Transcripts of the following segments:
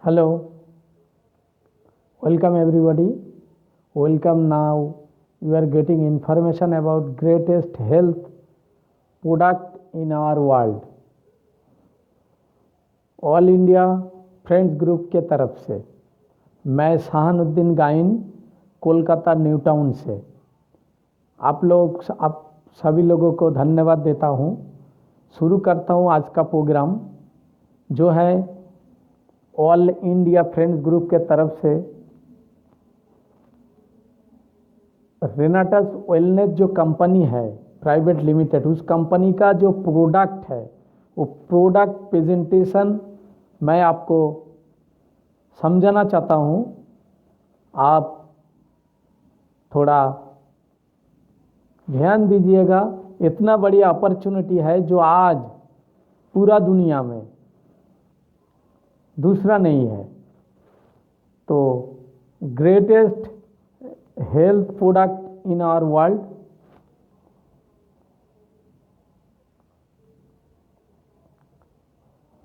Hello, welcome everybody. Welcome now. You are getting information about greatest health product in our world. All India friends group के तरफ से मैं शाहनुद्दीन again Kolkata new town से आप सभी लोगों को धन्यवाद देता हूँ। शुरू करता हूँ आज का प्रोग्राम जो है ऑल इंडिया फ्रेंड्स ग्रुप के तरफ से रेनाटस वेलनेस जो कंपनी है प्राइवेट लिमिटेड, उस कंपनी का जो प्रोडक्ट है वो प्रोडक्ट प्रेजेंटेशन मैं आपको समझाना चाहता हूँ। आप थोड़ा ध्यान दीजिएगा। इतना बड़ी अपॉर्चुनिटी है जो आज पूरा दुनिया में दूसरा नहीं है। तो greatest health product in our world,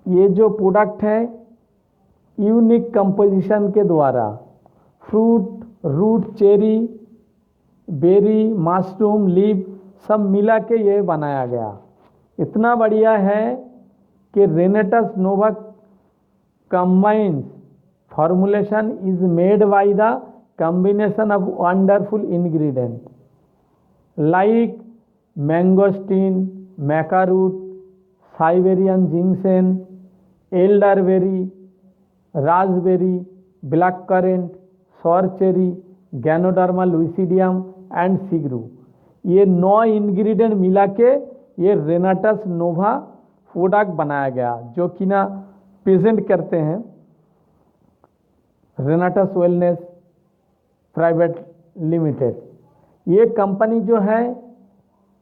ये जो प्रोडक्ट है यूनिक कंपोजिशन के द्वारा fruit, root, cherry, berry, mushroom, leaf सब मिला के ये बनाया गया। इतना बढ़िया है कि रेनेटस नोवा combines formulation is made by the combination of wonderful ingredients like mangosteen, maca root, Siberian ginseng, elderberry, raspberry, blackcurrant, sour cherry, Ganoderma lucidium and sigru। ये 9 इंग्रेडिएंट मिला के ये रेनाटस नोवा प्रोडक्ट बनाया गया जो कि ना प्रेजेंट करते हैं रेनाटस वेलनेस प्राइवेट लिमिटेड। ये कंपनी जो है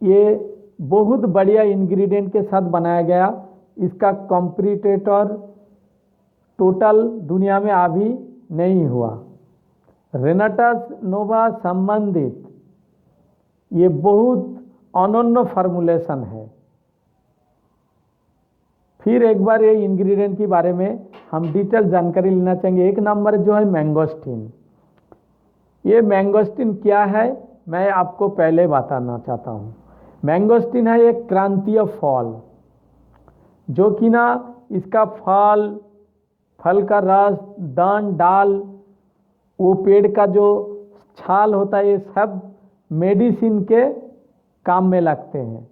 ये बहुत बढ़िया इंग्रेडिएंट के साथ बनाया गया। इसका कॉम्पिटिटर टोटल दुनिया में अभी नहीं हुआ। रेनाटस नोवा संबंधित ये बहुत अनन्य फार्मूलेशन है। फिर एक बार ये इंग्रेडिएंट के बारे में हम डिटेल जानकारी लेना चाहेंगे। एक नंबर जो है मैंगोस्टीन। ये मैंगोस्टीन क्या है मैं आपको पहले बताना चाहता हूँ। मैंगोस्टीन है एक क्रांतीय फल जो कि ना इसका फल का रस, दान, डाल, वो पेड़ का जो छाल होता है ये सब मेडिसिन के काम में लगते हैं।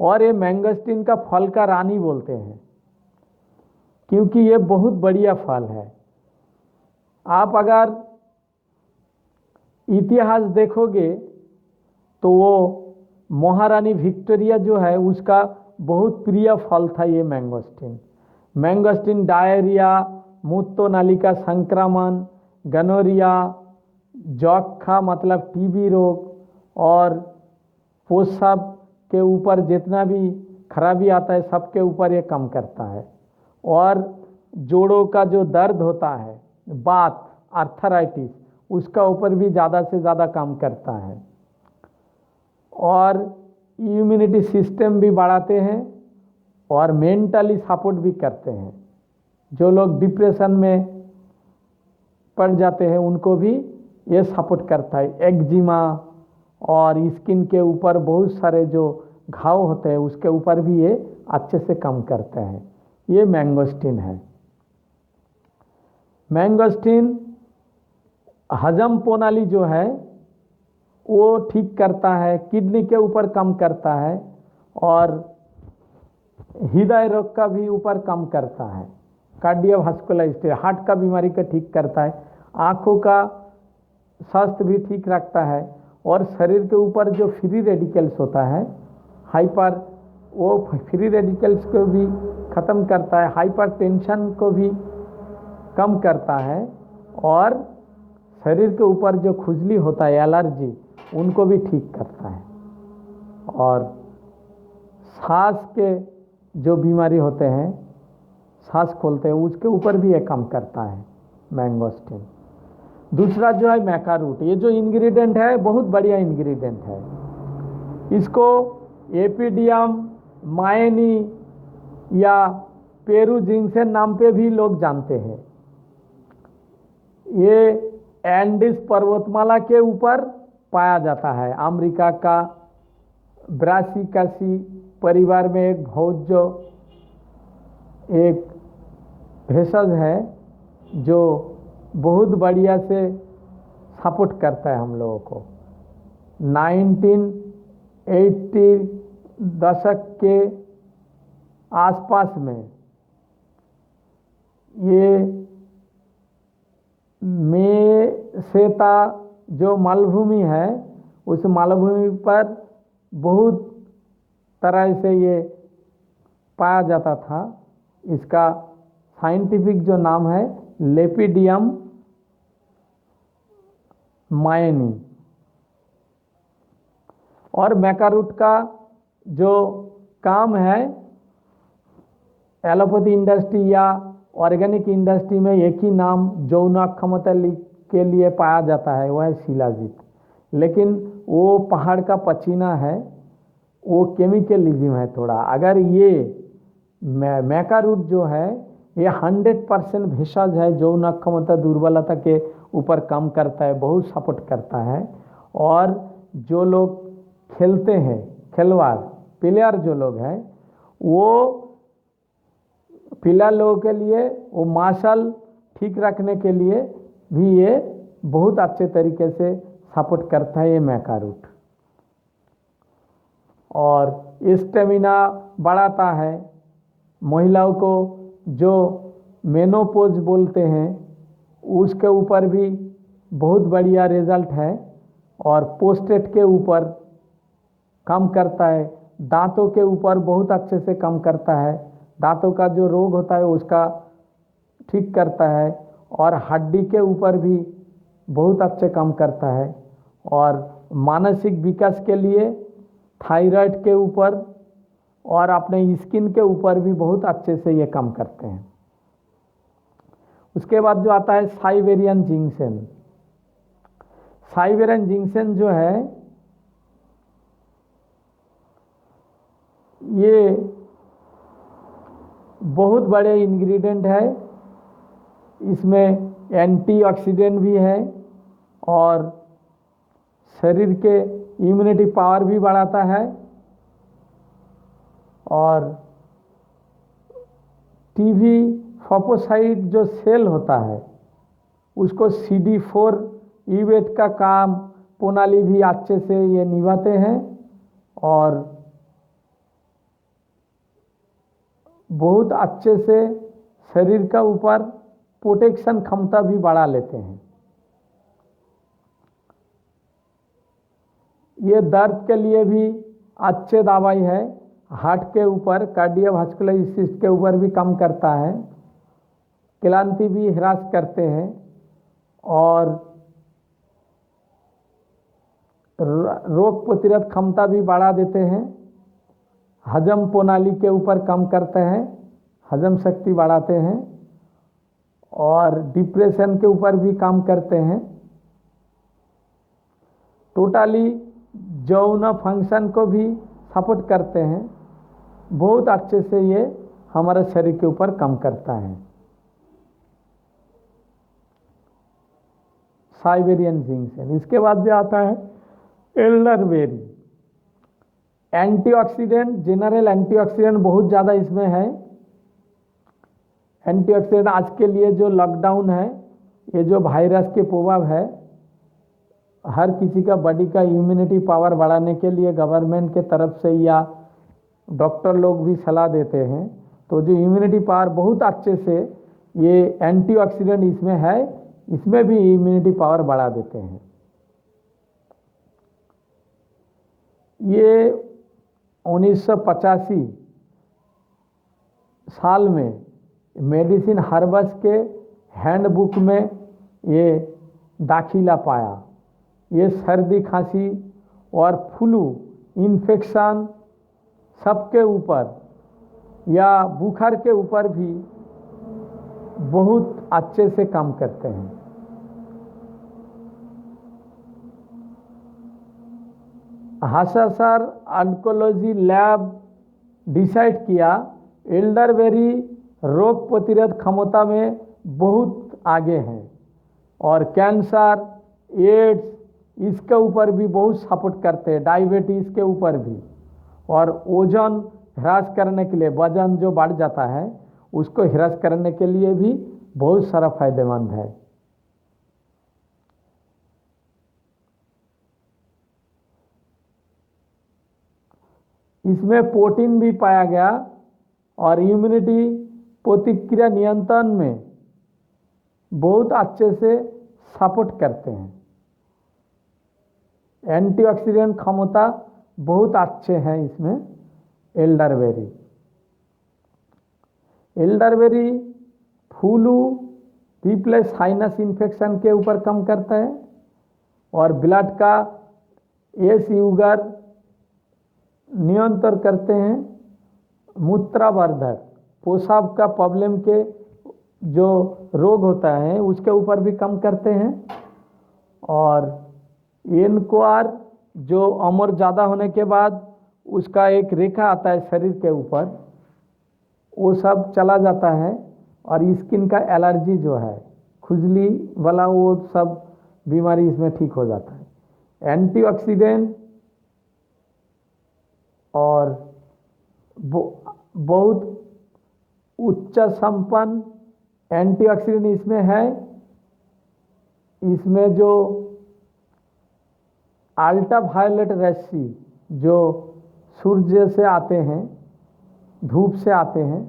और ये मैंगोस्टीन का फल का रानी बोलते हैं क्योंकि ये बहुत बढ़िया फल है। आप अगर इतिहास देखोगे तो वो महारानी विक्टोरिया जो है उसका बहुत प्रिय फल था ये मैंगोस्टीन। मैंगोस्टीन डायरिया, मूत्र नालिका संक्रमण, गनोरिया, जॉखा मतलब टीबी रोग और पोषक के ऊपर जितना भी खराबी आता है सबके ऊपर ये कम करता है। और जोड़ों का जो दर्द होता है, बात, आर्थराइटिस, उसका ऊपर भी ज़्यादा से ज़्यादा काम करता है। और इम्यूनिटी सिस्टम भी बढ़ाते हैं और मेंटली सपोर्ट भी करते हैं। जो लोग डिप्रेशन में पड़ जाते हैं उनको भी ये सपोर्ट करता है। एक्जिमा और स्किन के ऊपर बहुत सारे जो घाव होते हैं उसके ऊपर भी ये अच्छे से काम करते हैं। ये मैंगोस्टीन है। मैंगोस्टीन हजम प्रणाली जो है वो ठीक करता है, किडनी के ऊपर कम करता है और हृदय रोग का भी ऊपर कम करता है। कार्डियोवास्कुलर स्टेट, हार्ट का बीमारी का ठीक करता है। आँखों का स्वास्थ्य भी ठीक रखता है और शरीर के ऊपर जो फ्री रेडिकल्स होता है वो फ्री रेडिकल्स को भी ख़त्म करता है। हाइपर टेंशन को भी कम करता है और शरीर के ऊपर जो खुजली होता है, एलर्जी, उनको भी ठीक करता है। और सांस के जो बीमारी होते हैं, सांस खोलते हैं, उसके ऊपर भी ये काम करता है मैंगोस्टीन। दूसरा जो है मैका रूट। ये जो इंग्रेडिएंट है बहुत बढ़िया इंग्रेडिएंट है। इसको एपीडियम मायनी या पेरू जिनसेन नाम पे भी लोग जानते हैं। ये एंडीज पर्वतमाला के ऊपर पाया जाता है। अमेरिका का ब्रासिकासी परिवार में एक भोज एक भेषज है जो बहुत बढ़िया से सपोर्ट करता है हम लोगों को। 1980 दशक के आसपास में ये मेसेता जो मालभूमि है, उस मालभूमि पर बहुत तरह से ये पाया जाता था। इसका साइंटिफिक जो नाम है लेपिडियम मायनी। और मैकारूट का जो काम है एलोपैथी इंडस्ट्री या ऑर्गेनिक इंडस्ट्री में एक ही नाम यौन अक्षमता के लिए पाया जाता है, वह है शिलाजीत। लेकिन वो पहाड़ का पसीना है, वो केमिकलिज्म है थोड़ा। अगर ये मैकारूट जो है ये 100% भेषज है, यौन अक्षमता दुर्बलता के ऊपर काम करता है, बहुत सपोर्ट करता है। और जो लोग खेलते हैं, खिलवाड़ प्लेयर जो लोग हैं, वो प्लेयर लोगों के लिए वो मार्शल ठीक रखने के लिए भी ये बहुत अच्छे तरीके से सपोर्ट करता है ये मैकारूट। और स्टेमिना बढ़ाता है। महिलाओं को जो मेनोपोज बोलते हैं उसके ऊपर भी बहुत बढ़िया रिजल्ट है। और पोस्टेट के ऊपर काम करता है। दांतों के ऊपर बहुत अच्छे से काम करता है। दांतों का जो रोग होता है उसका ठीक करता है। और हड्डी के ऊपर भी बहुत अच्छे काम करता है। और मानसिक विकास के लिए थायराइड के ऊपर और अपने स्किन के ऊपर भी बहुत अच्छे से ये काम करते हैं। उसके बाद जो आता है साइबेरियन जिंक्शन। साइबेरियन जिंक्शन जो है ये बहुत बड़े इंग्रेडिएंट है। इसमें एंटीऑक्सीडेंट भी है और शरीर के इम्यूनिटी पावर भी बढ़ाता है। और टीवी फोपोसाइट जो सेल होता है उसको CD4 इवेट का काम पोनाली भी अच्छे से ये निभाते हैं। और बहुत अच्छे से शरीर का ऊपर प्रोटेक्शन क्षमता भी बढ़ा लेते हैं। ये दर्द के लिए भी अच्छे दवाई है। हार्ट के ऊपर कार्डियोवास्कुलर डिसीज के ऊपर भी काम करता है। क्लांति भी ह्रास करते हैं और रोग प्रतिरोध क्षमता भी बढ़ा देते हैं। हजम प्रणाली के ऊपर काम करते हैं, हजम शक्ति बढ़ाते हैं। और डिप्रेशन के ऊपर भी काम करते हैं। टोटली यौन फंक्शन को भी सपोर्ट करते हैं। बहुत अच्छे से ये हमारे शरीर के ऊपर काम करता है। साइबेरियन जिंक्शन। इसके बाद भी आता है एल्डरबेरी। एंटीऑक्सीडेंट, जनरल एंटीऑक्सीडेंट बहुत ज़्यादा इसमें है। एंटीऑक्सीडेंट आज के लिए जो लॉकडाउन है, ये जो वायरस के प्रभाव है, हर किसी का बॉडी का इम्यूनिटी पावर बढ़ाने के लिए गवर्नमेंट के तरफ से या डॉक्टर लोग भी सलाह देते हैं। तो जो इम्यूनिटी पावर बहुत अच्छे से ये एंटीऑक्सीडेंट इसमें है, इसमें भी इम्यूनिटी पावर बढ़ा देते हैं। ये 1985 साल में मेडिसिन हर्बस के हैंडबुक में ये दाखिला पाया। ये सर्दी, खांसी और फ्लू इन्फेक्शन सबके ऊपर या बुखार के ऊपर भी बहुत अच्छे से काम करते हैं। हासासार ऑन्कोलॉजी लैब डिसाइड किया एल्डरबेरी रोग प्रतिरोध क्षमता में बहुत आगे हैं। और कैंसर, एड्स, इसके ऊपर भी बहुत सपोर्ट करते हैं, डायबिटीज़ के ऊपर भी। और ओजन ह्रास करने के लिए, वजन जो बढ़ जाता है उसको ह्रास करने के लिए भी बहुत सारा फायदेमंद है। इसमें प्रोटीन भी पाया गया और इम्यूनिटी, प्रतिक्रिया नियंत्रण में बहुत अच्छे से सपोर्ट करते हैं। एंटीऑक्सीडेंट क्षमता बहुत अच्छे हैं इसमें elderberry. Elderberry flu, peoples sinus infection के ऊपर कम करता है और ब्लड का शुगर नियंत्रण करते हैं। मूत्रवर्धक, पेशाब का प्रॉब्लम के जो रोग होता है उसके ऊपर भी कम करते हैं। और एनकोआर जो उम्र ज़्यादा होने के बाद उसका एक रेखा आता है शरीर के ऊपर, वो सब चला जाता है। और स्किन का एलर्जी जो है, खुजली वाला, वो सब बीमारी इसमें ठीक हो जाता है। एंटीऑक्सीडेंट और बहुत उच्च संपन्न एंटीऑक्सीडेंट इसमें है। इसमें जो अल्ट्रावायलेट रश्मि जो सूर्य से आते हैं, धूप से आते हैं,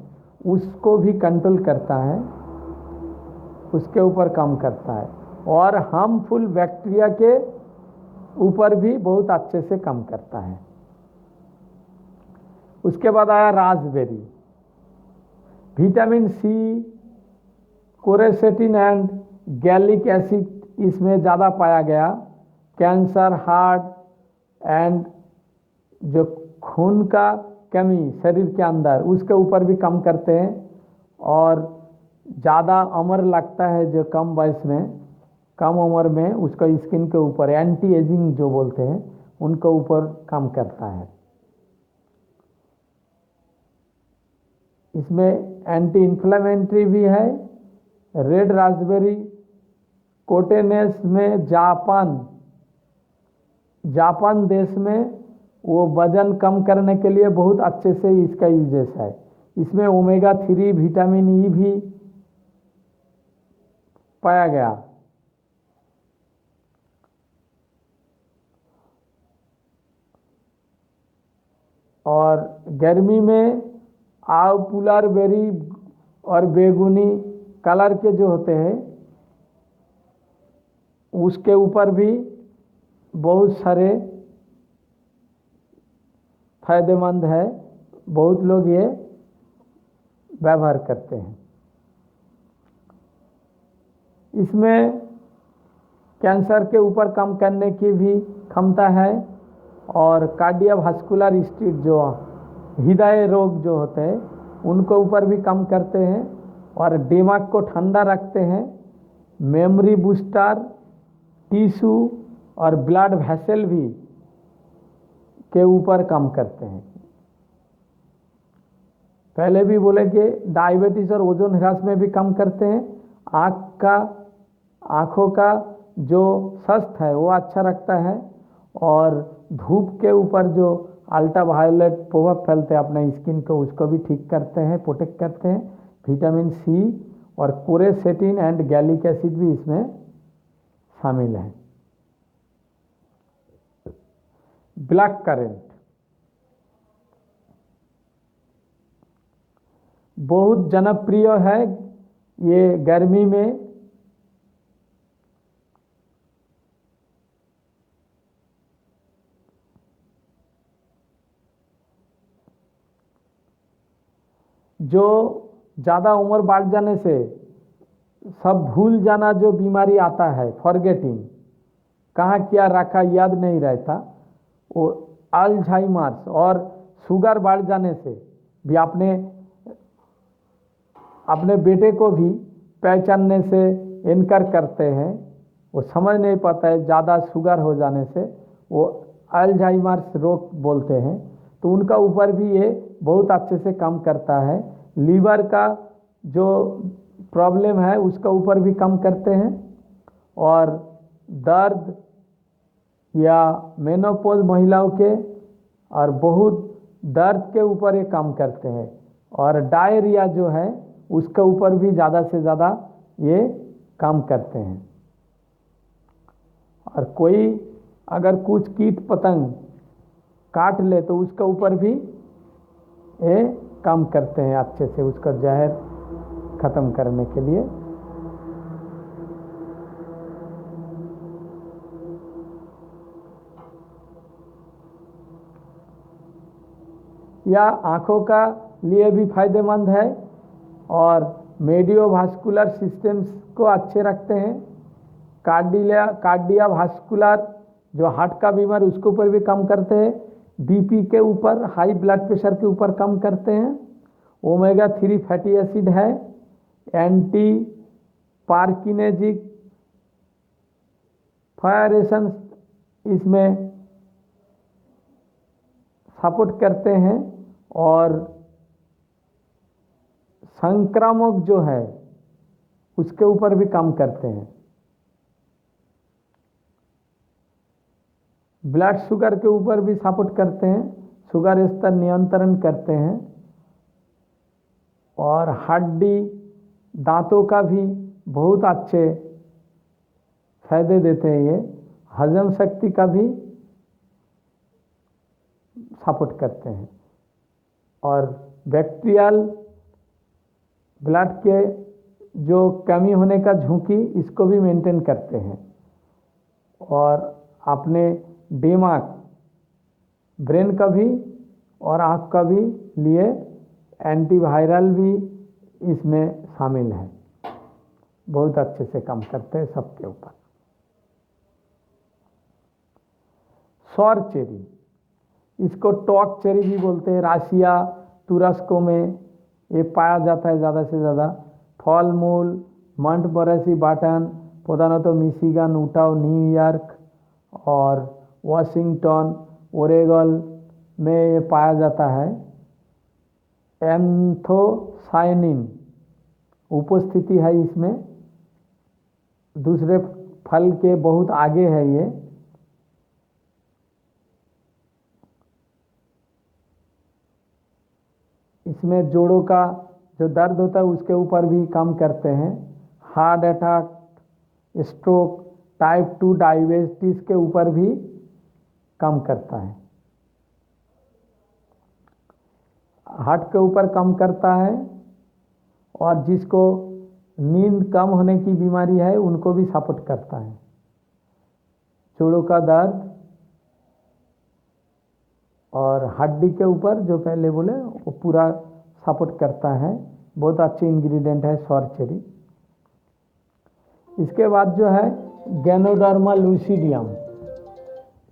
उसको भी कंट्रोल करता है, उसके ऊपर काम करता है। और हार्मफुल बैक्टीरिया के ऊपर भी बहुत अच्छे से काम करता है। उसके बाद आया raspberry. Vitamin C, quercetin and gallic acid इसमें ज़्यादा पाया गया। कैंसर, हार्ट एंड जो खून का कमी शरीर के अंदर, उसके ऊपर भी कम करते हैं। और ज़्यादा उम्र लगता है जो कम वयस में, कम उम्र में, उसका स्किन के ऊपर एंटी एजिंग जो बोलते हैं उनके ऊपर काम करता है। इसमें एंटी इन्फ्लेमेटरी भी है। रेड रास्पबेरी कोटेनेस में जापान देश में वो वजन कम करने के लिए बहुत अच्छे से इसका यूजेस है। इसमें ओमेगा 3 विटामिन ई भी पाया गया। और गर्मी में आउपुलर बेरी और बेगुनी कलर के जो होते हैं उसके ऊपर भी बहुत सारे फायदेमंद है। बहुत लोग ये व्यवहार करते हैं। इसमें कैंसर के ऊपर कम करने की भी क्षमता है। और कार्डियोवास्कुलर स्टेट जो हृदय रोग जो होते हैं उनको ऊपर भी कम करते हैं और दिमाग को ठंडा रखते हैं। मेमोरी बूस्टर, टिश्यू और ब्लड वेसल भी के ऊपर कम करते हैं। पहले भी बोले कि डायबिटीज और ओजोन ह्रास में भी कम करते हैं। आँखों का जो स्वास्थ्य है वो अच्छा रखता है। और धूप के ऊपर जो अल्ट्रावायलेट प्रभाव फैलते हैं अपने स्किन को, उसको भी ठीक करते हैं, प्रोटेक्ट करते हैं। विटामिन सी और कोरेसेटिन एंड गैलिक एसिड भी इसमें शामिल है। ब्लैक करेंट बहुत जनप्रिय है। ये गर्मी में जो ज़्यादा उम्र बढ़ जाने से सब भूल जाना जो बीमारी आता है, फॉरगेटिंग, कहाँ क्या रखा याद नहीं रहता, वो अल्जाइमर्स और शुगर बढ़ जाने से भी अपने बेटे को भी पहचानने से इनकार करते हैं। वो समझ नहीं पाता है, ज़्यादा शुगर हो जाने से वो अल्जाइमर्स रोग बोलते हैं। तो उनका ऊपर भी ये बहुत अच्छे से काम करता है। लीवर का जो प्रॉब्लम है उसका ऊपर भी कम करते हैं। और दर्द या मेनोपॉज महिलाओं के और बहुत दर्द के ऊपर ये काम करते हैं। और डायरिया जो है उसके ऊपर भी ज़्यादा से ज़्यादा ये काम करते हैं। और कोई अगर कुछ कीट पतंग काट ले तो उसके ऊपर भी ये काम करते हैं अच्छे से उसका जहर खत्म करने के लिए। या आँखों का लिए भी फायदेमंद है और मेडियोवास्कुलर सिस्टम्स को अच्छे रखते हैं। कार्डियावास्कुलर जो हार्ट का बीमार उसके ऊपर भी काम करते हैं। बीपी के ऊपर, हाई ब्लड प्रेशर के ऊपर काम करते हैं। ओमेगा 3 फैटी एसिड है, एंटी पार्किनेजिक फायरेशन इसमें सपोर्ट करते हैं। और संक्रामक जो है उसके ऊपर भी काम करते हैं। ब्लड शुगर के ऊपर भी सपोर्ट करते हैं, शुगर स्तर नियंत्रण करते हैं। और हड्डी दांतों का भी बहुत अच्छे फायदे देते हैं। ये हजम शक्ति का भी सपोर्ट करते हैं। और बैक्टीरियल ब्लड के जो कमी होने का झुंकी इसको भी मेंटेन करते हैं। और अपने दिमाग, ब्रेन का भी और आँख का भी लिए एंटीवायरल भी इसमें शामिल है। बहुत अच्छे से काम करते हैं सबके ऊपर। सौर चेरी, इसको टॉक चेरी भी बोलते हैं। राशिया तुरस्कों में ये पाया जाता है ज़्यादा से ज़्यादा। फल मूल मंटमोरेसी बाटन, प्रधानतः मिशिगन, उटाह, न्यूयॉर्क और वाशिंगटन, ओरेगन में ये पाया जाता है। एंथोसायनिन उपस्थिति है इसमें, दूसरे फल के बहुत आगे है ये। इसमें जोड़ों का जो दर्द होता है उसके ऊपर भी काम करते हैं। Heart attack, stroke, type 2 diabetes के ऊपर भी काम करता है। हार्ट के ऊपर काम करता है। और जिसको नींद कम होने की बीमारी है उनको भी सपोर्ट करता है। जोड़ों का दर्द और हड्डी के ऊपर जो पहले बोले वो पूरा सपोर्ट करता है। बहुत अच्छी इंग्रेडिएंट है सौर चेरी। इसके बाद जो है गैनोडर्मा लुसिडियम।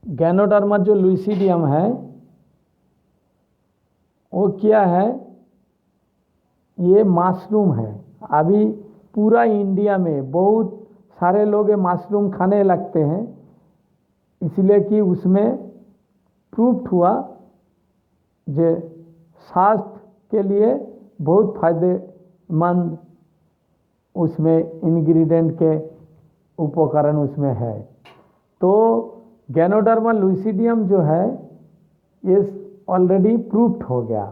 गैनोडर्मा जो लुसिडियम है वो क्या है, ये मशरूम है। अभी पूरा इंडिया में बहुत सारे लोग ये मशरूम खाने लगते हैं, इसलिए कि उसमें प्रूफ हुआ जो स्वास्थ्य के लिए बहुत फायदेमंद उसमें इंग्रेडिएंट के उपकरण उसमें है। तो गैनोडर्मा लुसिडियम जो है ये ऑलरेडी प्रूफ्ड हो गया।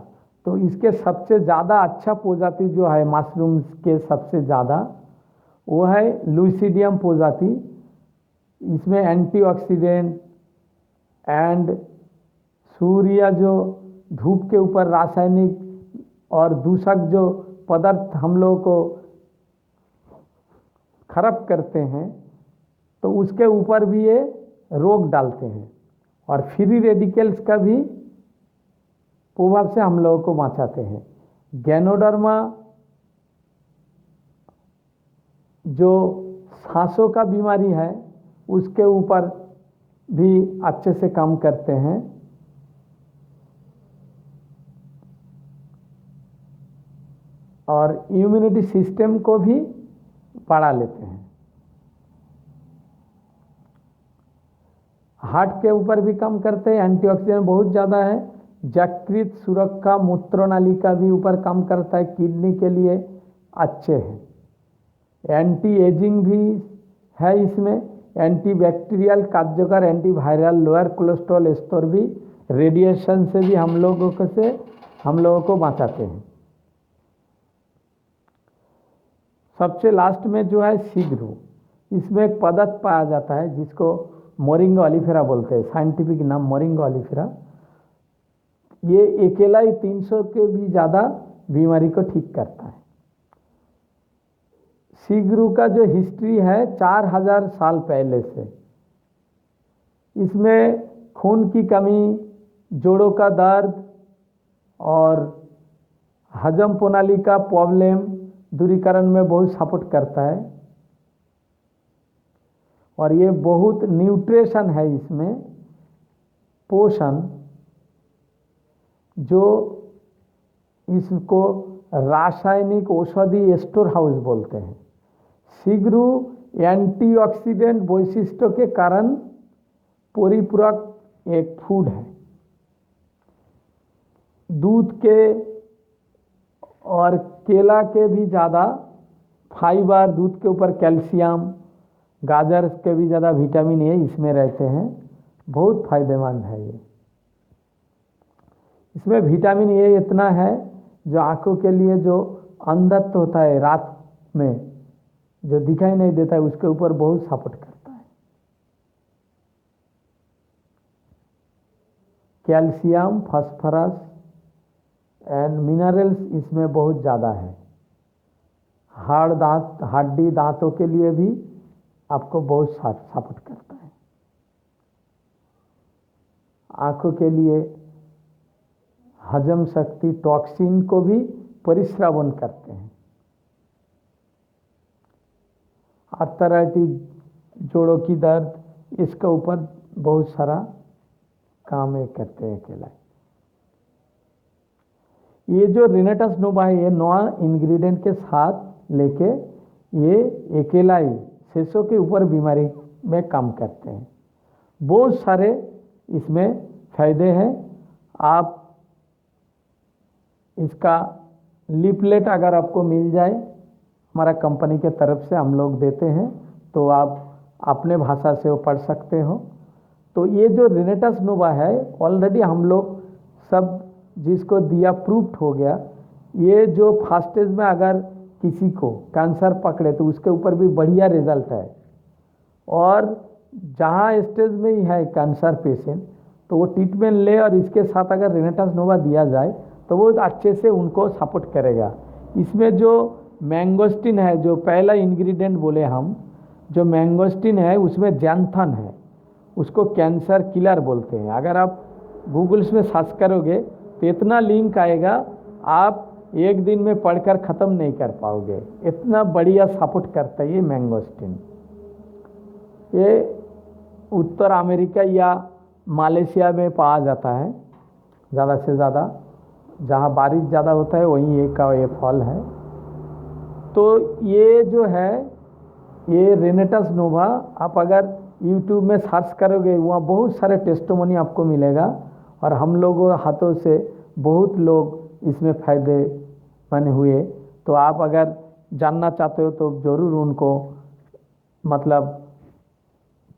तो इसके सबसे ज़्यादा अच्छा प्रजाति जो है मशरूम्स के सबसे ज़्यादा वो है लुसिडियम प्रजाति। इसमें एंटीऑक्सीडेंट एंड सूर्य जो धूप के ऊपर रासायनिक और दूषक जो पदार्थ हम लोगों को खराब करते हैं तो उसके ऊपर भी ये रोक डालते हैं। और फ्री रेडिकल्स का भी प्रभाव से हम लोगों को बचाते हैं। गैनोडर्मा जो सांसों का बीमारी है उसके ऊपर भी अच्छे से काम करते हैं। और इम्यूनिटी सिस्टम को भी बढ़ा लेते हैं। हार्ट के ऊपर भी काम करते हैं। एंटीऑक्सीडेंट बहुत ज़्यादा है। यकृत सुरक्षा, मूत्रनाली का भी ऊपर काम करता है, किडनी के लिए अच्छे हैं। एंटी एजिंग भी है इसमें एंटीबैक्टीरियल कार्यकर, एंटीवायरल, लोअर कोलेस्ट्रॉल स्तर भी, रेडिएशन से भी हम लोगों को बचाते हैं। सबसे लास्ट में जो है सीगरू, इसमें एक पदार्थ पाया जाता है जिसको मोरिंगा ओलिफेरा बोलते हैं, साइंटिफिक नाम मोरिंगा ओलिफेरा। ये अकेला ही 300 के भी ज़्यादा बीमारी को ठीक करता है। सीगरू का जो हिस्ट्री है 4000 साल पहले से, इसमें खून की कमी, जोड़ों का दर्द और हजम प्रणाली का प्रॉब्लम दूरीकरण में बहुत सपोर्ट करता है। और ये बहुत न्यूट्रिशन है इसमें, पोषण, जो इसको रासायनिक औषधि स्टोर हाउस बोलते हैं। सीगरू एंटीऑक्सीडेंट वैशिष्ट्यों के कारण परिपूरक एक फूड है। दूध के और केला के भी ज़्यादा फाइबर, दूध के ऊपर कैल्शियम, गाजर के भी ज़्यादा विटामिन ए इसमें रहते हैं, बहुत फायदेमंद है ये। इसमें विटामिन ए इतना है जो आंखों के लिए जो अंधत्व होता है रात में, जो दिखाई नहीं देता है, उसके ऊपर बहुत सपोर्ट करता है। कैल्शियम, फास्फोरस एंड मिनरल्स इसमें बहुत ज़्यादा है। हड्डी, दांतों के लिए भी आपको बहुत सपोर्ट करता है। आंखों के लिए हजम शक्ति, टॉक्सिन को भी परिश्रवण करते हैं। आर्थराइटिस, जोड़ों की दर्द, इसके ऊपर बहुत सारा काम ये करते हैं अकेला। ये जो रिनेटस नोवा है, ये 9 इंग्रेडिएंट के साथ लेके ये अकेला ही शेषों के ऊपर बीमारी में काम करते हैं। बहुत सारे इसमें फायदे हैं। आप इसका लीफलेट अगर आपको मिल जाए, हमारा कंपनी के तरफ से हम लोग देते हैं, तो आप अपने भाषा से वो पढ़ सकते हो। तो ये जो रिनेटस नोवा है, ऑलरेडी हम लोग सब जिसको दिया प्रूफ्ड हो गया। ये जो फर्स्ट स्टेज में अगर किसी को कैंसर पकड़े तो उसके ऊपर भी बढ़िया रिजल्ट है। और जहाँ स्टेज में ही है कैंसर पेशेंट, तो वो ट्रीटमेंट ले और इसके साथ अगर रिनेटस नोवा दिया जाए तो वो अच्छे से उनको सपोर्ट करेगा। इसमें जो मैंगोस्टिन है, जो पहला इंग्रेडिएंट बोले हम, जो मैंगोस्टिन है उसमें जैंथन है, उसको कैंसर किलर बोलते हैं। अगर आप गूगल्स में सर्च करोगे तो इतना लिंक आएगा, आप एक दिन में पढ़कर ख़त्म नहीं कर पाओगे, इतना बढ़िया सपोर्ट करता है ये मैंगोस्टिन। ये उत्तर अमेरिका या मलेशिया में पाया जाता है ज़्यादा से ज़्यादा, जहाँ बारिश ज़्यादा होता है वहीं ये फल है। तो ये जो है ये रिनेटस नोवा, आप अगर यूट्यूब में सर्च करोगे वहाँ बहुत सारे टेस्टिमोनी आपको मिलेगा। और हम लोगों हाथों से बहुत लोग इसमें फ़ायदे बने हुए। तो आप अगर जानना चाहते हो तो ज़रूर उनको मतलब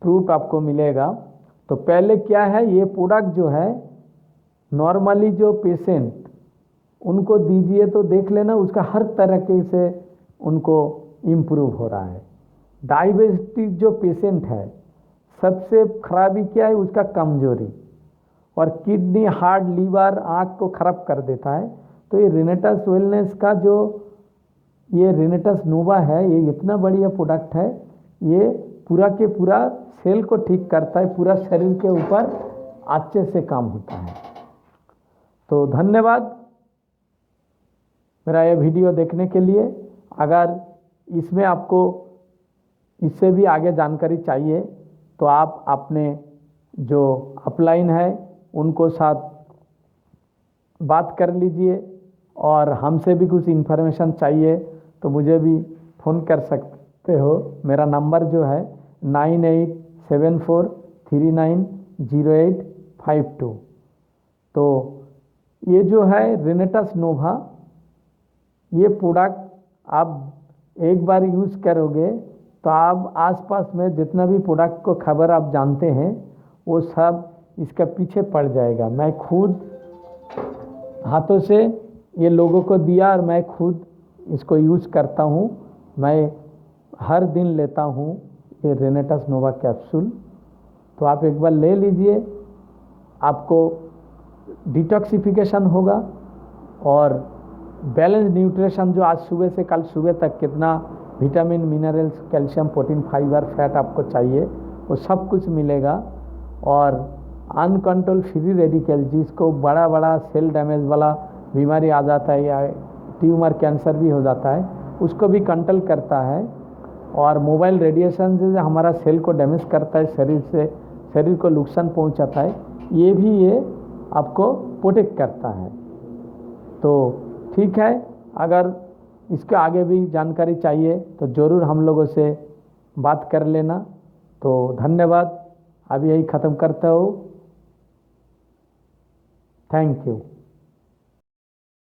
प्रूफ आपको मिलेगा। तो पहले क्या है, ये प्रोडक्ट जो है नॉर्मली जो पेशेंट उनको दीजिए तो देख लेना उसका हर तरीके से उनको इम्प्रूव हो रहा है। डायबिटीज जो पेशेंट है, सबसे खराबी क्या है, उसका कमजोरी, और किडनी, हार्ट, लीवर, आँख को खराब कर देता है। तो ये रिनेटस वेलनेस का जो ये रिनेटस नोवा है, ये इतना बढ़िया प्रोडक्ट है। ये पूरा के पूरा सेल को ठीक करता है, पूरा शरीर के ऊपर अच्छे से काम होता है। तो धन्यवाद मेरा ये वीडियो देखने के लिए। अगर इसमें आपको इससे भी आगे जानकारी चाहिए तो आप अपने जो अपलाइन है उनको साथ बात कर लीजिए, और हमसे भी कुछ इन्फॉर्मेशन चाहिए तो मुझे भी फ़ोन कर सकते हो। मेरा नंबर जो है 9874390852। तो ये जो है रिनेटस नोवा, ये प्रोडक्ट आप एक बार यूज़ करोगे तो आप आसपास में जितना भी प्रोडक्ट को खबर आप जानते हैं वो सब इसका पीछे पड़ जाएगा। मैं खुद हाथों से ये लोगों को दिया और मैं खुद इसको यूज़ करता हूँ। मैं हर दिन लेता हूँ ये रेनेटस नोवा कैप्सूल। तो आप एक बार ले लीजिए, आपको डिटॉक्सिफिकेशन होगा और बैलेंस न्यूट्रिशन जो आज सुबह से कल सुबह तक कितना vitamin, minerals, calcium, protein, fibre, fat आपको चाहिए वो सब कुछ मिलेगा। और अनकंट्रोल फ्री रेडिकल जिसको बड़ा बड़ा सेल डैमेज वाला बीमारी आ जाता है या ट्यूमर, कैंसर भी हो जाता है, उसको भी कंट्रोल करता है। और मोबाइल रेडिएशन से हमारा सेल को डैमेज करता है, शरीर को नुकसान पहुंचाता है, ये भी ये आपको प्रोटेक्ट करता है। तो ठीक है, अगर इसके आगे भी जानकारी चाहिए तो ज़रूर हम लोगों से बात कर लेना। तो धन्यवाद, अब यही ख़त्म करता हूँ। Thank you.